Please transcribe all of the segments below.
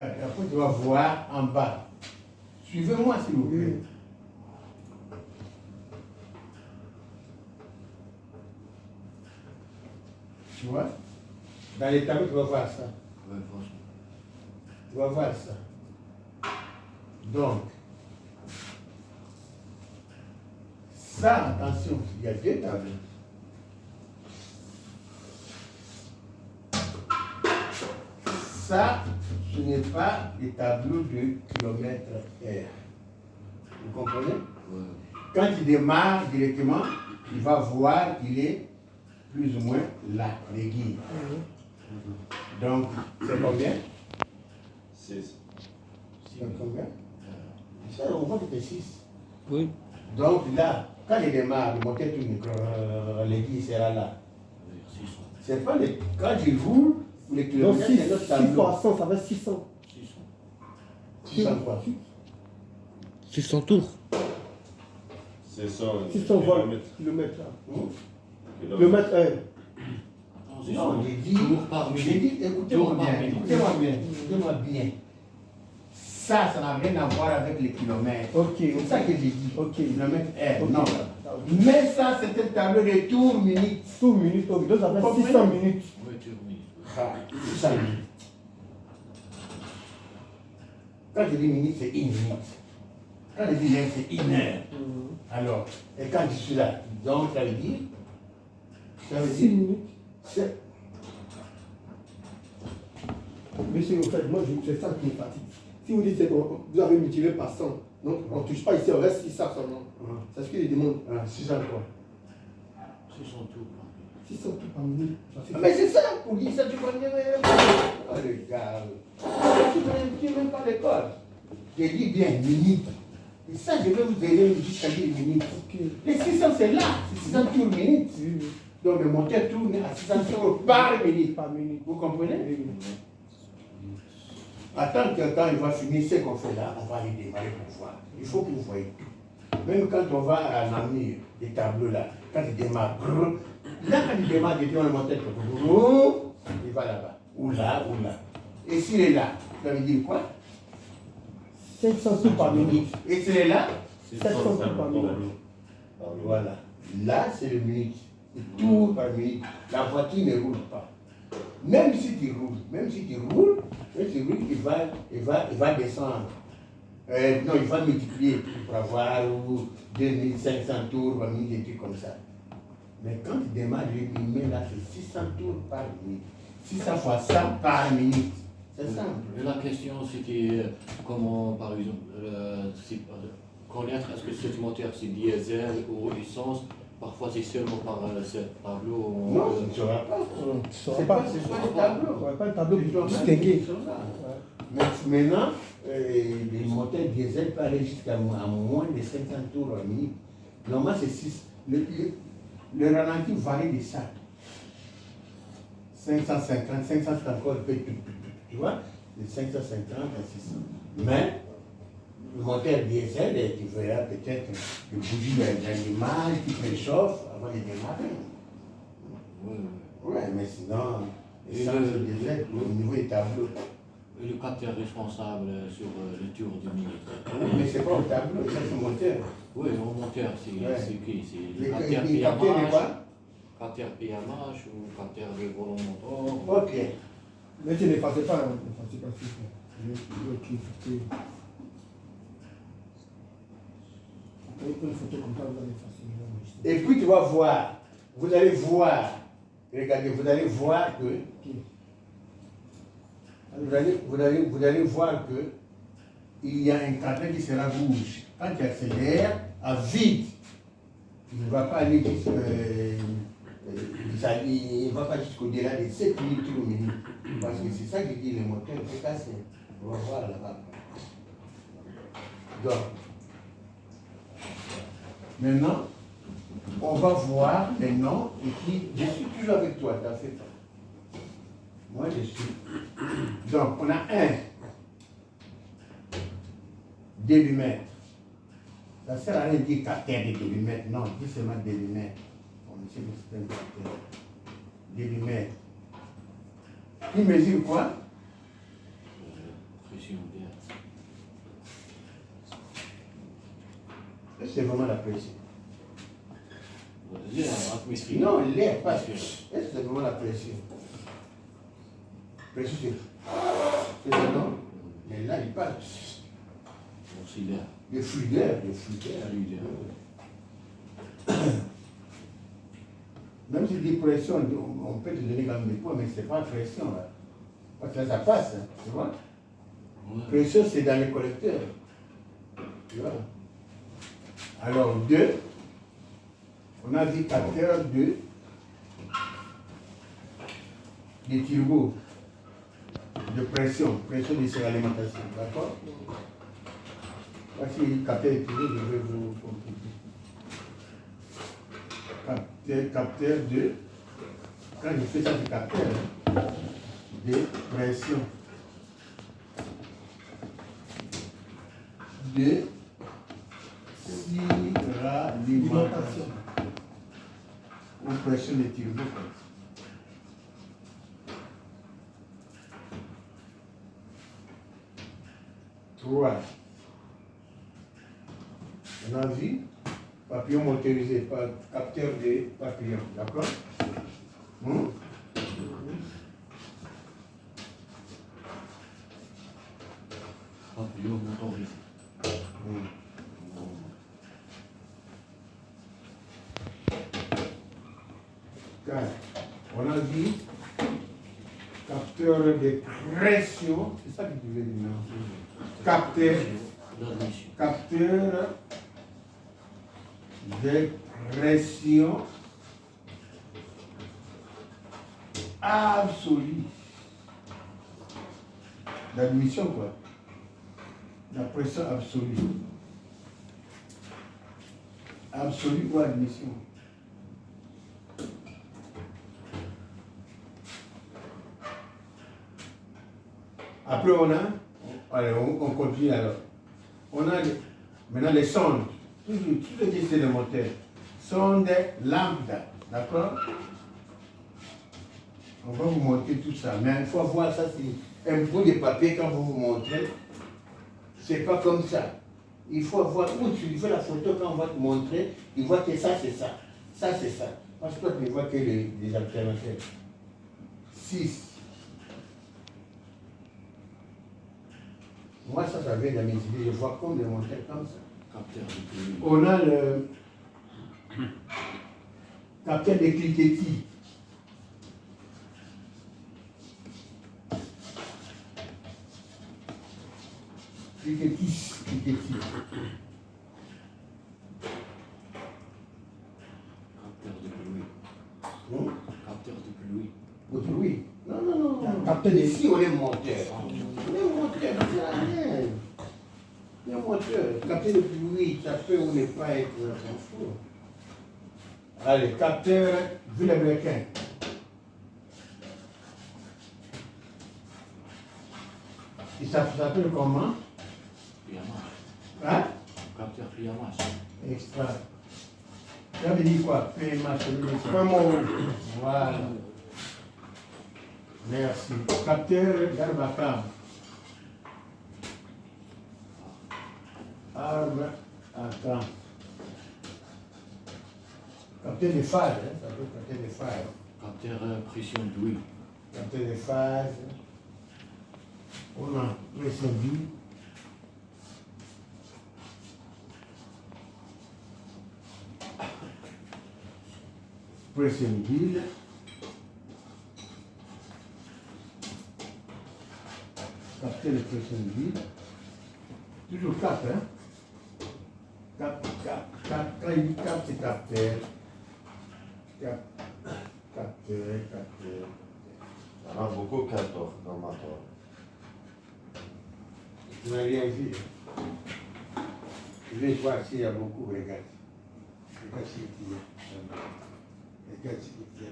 Après, tu vas voir en bas. Suivez-moi, s'il vous plaît. Tu vois? Dans les tableaux, tu vas voir ça. Ouais, franchement. Tu vas voir ça. Donc, ça, attention, il y a deux tableaux. Ça, ce n'est pas les tableaux de kilomètre heure. Vous comprenez? Ouais. Quand il démarre directement, il va voir qu'il est plus ou moins là, l'aiguille. Donc, c'est combien? 6. C'est combien? Ça, on voit que c'est 6. Oui. Donc là, quand il démarre, le moteur tourne, l'aiguille sera là. 600. C'est pas les. Quand il roule, les Donc kilomètres, 6 c'est notre tableau. fois 100, ça fait 600. 600 quoi? 600 tours. C'est ça. 600 volts, kilomètres. Kilomètre heure. Non, j'ai dit, Tour par minute. j'ai dit, écoutez-moi Tour par bien, minute. écoutez-moi bien. Ça n'a rien à voir avec les kilomètres. Ok, C'est ça que j'ai dit. Ok. Kilomètre heure, Ok. non. Mais ça, c'est un tableau de tours minutes. Tour minute, ok. Donc ça fait 600 minutes. Ouais, tu remis. Ah, 600 minutes. Quand je dis minute, c'est une minute. Quand je dis heure, c'est une heure. Alors, et quand je suis là, donc ça veut dire 6 dire, minutes. c'est- Monsieur, en fait, moi, c'est ça qui me fatigue. Si vous dites que vous avez multiplié par 100, donc on ne touche pas ici, on reste 600 seulement. C'est ce qu'il demande. 600 quoi. 600 tours par minute. 600 tout par minute. Ça fait- Mais c'est ça, pour dire ça, tu connais même pas. Oh les gars, tu connais même pas l'école. J'ai dit bien, minute. Et ça, je vais vous aider jusqu'à dire minute. Ok. Les 600, c'est là, c'est 600 tours minute. Oui, oui. Donc le moteur tourne à 600 tours par minute. Par minute. Vous comprenez? Oui, oui. Attends que quand il va finir ce qu'on fait là, on va aller démarrer pour voir. Il faut que vous voyez tout. Même quand on va à Namur, les tableaux là, quand il démarre, là quand il démarre, il le moteur, il va là-bas. Ou là, ou là. Et s'il est là, ça veut dire quoi? 500 tours par minute. Et s'il est là, 700 tours par minute. voilà. Là, c'est le minute. C'est tour par minute. La voiture ne roule pas. Même si tu roules, il va descendre. Non, il va multiplier pour avoir 2500 tours par minute, des trucs comme ça. Mais quand il démarre, il met là, c'est 600 tours par minute. 600 fois 100 par minute. C'est simple. Et la question, c'était comment, par exemple, connaître est-ce que ce moteur c'est diesel ou essence. Parfois, c'est seulement par ce tableau. Non, tu ne sauras pas. C'est pas le tableau. Ouais, pas un tableau Tu sauras distingué. pas. Mais maintenant, les moteurs diesel peuvent aller jusqu'à moins de 500 tours par minute. Normalement, c'est 6. Le ralenti varie de ça. 550, 550, tu vois, de 550 à 600. Mais le moteur diesel, tu verras peut-être le bougie d'animal qui préchauffe avant de démarrer. Ouais, mais sinon, le diesel, au niveau des tableaux. Et le capteur responsable sur le tour du minute. Mais c'est pas au tableau, ça c'est le moteur. Oui, le moteur, c'est qui? C'est le capteur Les capteurs de quoi? Capteur PMH ou capteur de volant moteur. Ok. Mais tu n'effacez pas, hein. N'effacez pas, s'il vous plaît. Une photo comme ça, vous allez effacer. Et puis tu vas voir, vous allez voir, regardez, vous allez voir que, vous allez voir que il y a un capteur qui sera rouge. Quand tu accélères à vite, il ne va pas aller il va pas jusqu'au-delà de 7 minutes au minute. Parce que c'est ça qui dit le moteur est cassé. On va voir là-bas. Donc, maintenant, on va voir les noms et puis je suis toujours avec toi, t'en fais pas. Moi je suis. Donc, on a un débitmètre. Ça ne sert à rien de dire capteur de débitmètre, non, dis seulement débitmètre. On sait que c'est un capteur. Débitmètre. Il mesure quoi? Pression d'air. C'est vraiment la pression. L'air atmosphérique. Non, l'air, pas. C'est vraiment la pression. Pression, c'est ça, non? Mais là, il parle. Aussi l'air. Le flux d'air, le flux d'air. Même si tu dis pression, on peut te donner quand même des points, mais c'est pas pression là. Parce que là, ça passe, hein, tu vois. Ouais. Pression, c'est dans les collecteurs. Tu vois. Alors, 2, on a dit capteur de turbo, de pression de suralimentation, d'accord? Voici capteur de turbo, je vais vous compliquer. Capteur de, quand je fais ça, c'est capteur de pression de suralimentation ou pression de turbo. 3. On a vu papillon motorisé par capteur de papillon, d'accord? Papillon motorisé. On a dit capteur de pression, c'est ça que tu veux dire, non? Capteur de pression absolue. L'admission, quoi. La pression absolue. Absolue ou admission. Après, allez, on continue alors. On a maintenant les sondes. Tout ce qui c'est le moteur. Sonde lambda, d'accord? On va vous montrer tout ça. Mais il faut voir ça, c'est un bout de papier quand vous montrez. C'est pas comme ça. Il faut voir où tu fais la photo quand on va te montrer. Il voit que ça, c'est ça. Ça, c'est ça. Parce que toi, tu ne vois que les alternatives. 6. Moi, ça vient dans mes idées. Je vois comme des monteurs comme ça. On a le capteur de cliquetis. Cliquetis. Capteur de bruit. Capteur de bruit. De bruit. Non. Capteur de ici, on est monteur. On est monteur, c'est un moteur. Capteur de bruit, ça peut ou ne pas être un four. Allez, capteur Villebrequin. Il s'appelle comment? PMH. Hein? Capteur PMH. Extra. Ça veut dire quoi? PMH, c'est un mot. Voilà. Merci. Capteur Garbacam. Arbre à camp. Capteur de phase, hein? Ça veut capteur de phase. Capteur pression d'huile. Capteur de phase. On a pression d'huile. Pression d'huile. Capteur de pression d'huile. Toujours cap, hein? Cap, quand il dit cap, c'est capteur. Capteur. Il y en a beaucoup 14 dans ma toile. Tu n'as rien vu. Je vais voir s'il y a beaucoup, regarde. Regarde s'il y a. Regarde s'il y a.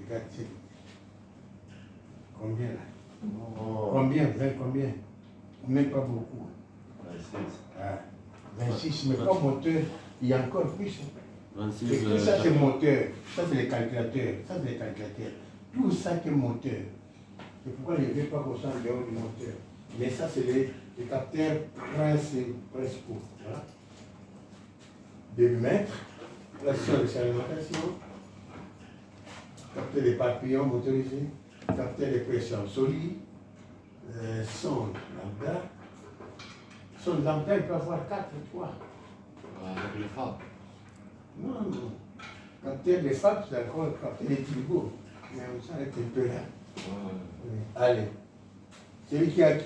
Regarde s'il. Combien là? Oh, Combien? 20 combien? Même pas beaucoup. 26. Ah, 26, mais comme moteur, il y a encore plus. 26. Tout ça c'est moteur, ça c'est les calculateurs, Tout ça qui est moteur. C'est pourquoi je ne vais pas qu'on soit en dehors du moteur. Mais ça, c'est les capteurs principaux. Voilà. Débitmètre, pression de alimentation, capteur des papillons motorisés, capteur de pression solide, sonde lambda. Sonde lambda, il peut avoir 4 ou 3. Avec les femmes. Non, non. Capteur des FAP, c'est encore capteur des tribaux. Mais on s'arrête un peu là. Oui. Allez. Celui qui a